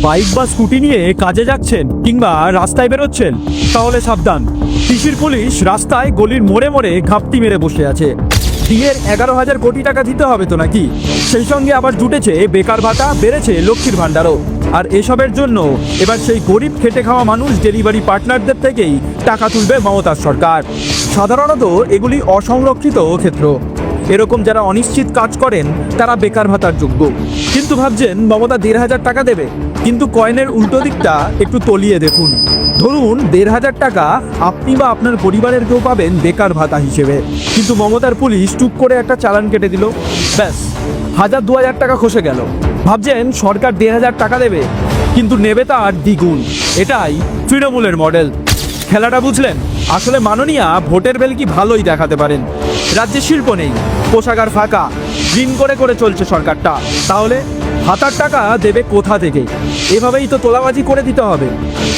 Bike বা scooty নিয়ে কাজে যাচ্ছেন কিংবা রাস্তায় বেরোচ্ছেন, তাহলে সাবধান। শিশির পুলিশ রাস্তায় গলির মোড়ে মোড়ে ঘাপটি মেরে বসে আছে। বিয়ের 11,000 কোটি টাকা দিতে হবে তো নাকি? সেই সঙ্গে আবার জুটেছে বেকার ভাতা, বেড়েছে লক্ষ্মীর ভাণ্ডারও। আর এসবের জন্য এবার সেই গরিব খেটে খাওয়া মানুষ ডেলিভারি পার্টনারদের থেকেই টাকা তুলবে মমতার সরকার। সাধারণত এগুলি অসংরক্ষিত ক্ষেত্র। এরকম যারা অনিশ্চিত কাজ করেন তারা বেকার ভাতার যোগ্য। কিন্তু ভাবছেন মমতা 1,500 টাকা দেবে, কিন্তু কয়েনের উল্টো দিকটা একটু তলিয়ে দেখুন। ধরুন 1,500 টাকা আপনি বা আপনার পরিবারের কেউ পাবেন বেকার ভাতা হিসেবে, কিন্তু মমতার পুলিশ টুক করে একটা চালান কেটে দিল, ব্যাস 1,000-2,000 টাকা খসে গেল। ভাবছেন সরকার 1,500 টাকা দেবে, কিন্তু নেবে তার দ্বিগুণ। এটাই তৃণমূলের মডেল। খেলাটা বুঝলেন? আসলে মাননীয়া ভোটের বেলকি ভালোই দেখাতে পারেন। রাজ্যে শিল্প নেই, কোষাগার ফাঁকা, ঋণ করে করে চলছে সরকারটা। তাহলে ভাতার টাকা দেবে কোথা থেকে? এভাবেই তো তোলাবাজি করে দিতে হবে।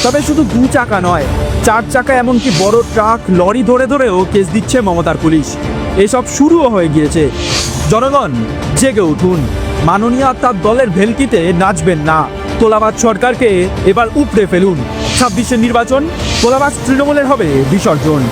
তবে শুধু 2 চাকা নয়, 4 চাকা এমনকি বড় ট্রাক, লরি ধরে ধরেও কেস দিচ্ছে মমতার পুলিশ। এসব শুরুও হয়ে গিয়েছে। জনগণ জেগে উঠুন, মাননীয়া তার দলের ভেলকিতে নাচবেন না। তোলাবাজ সরকারকে এবার উপড়ে ফেলুন। 26-এর নির্বাচন তোলাবাজ তৃণমূলের হবে বিসর্জন।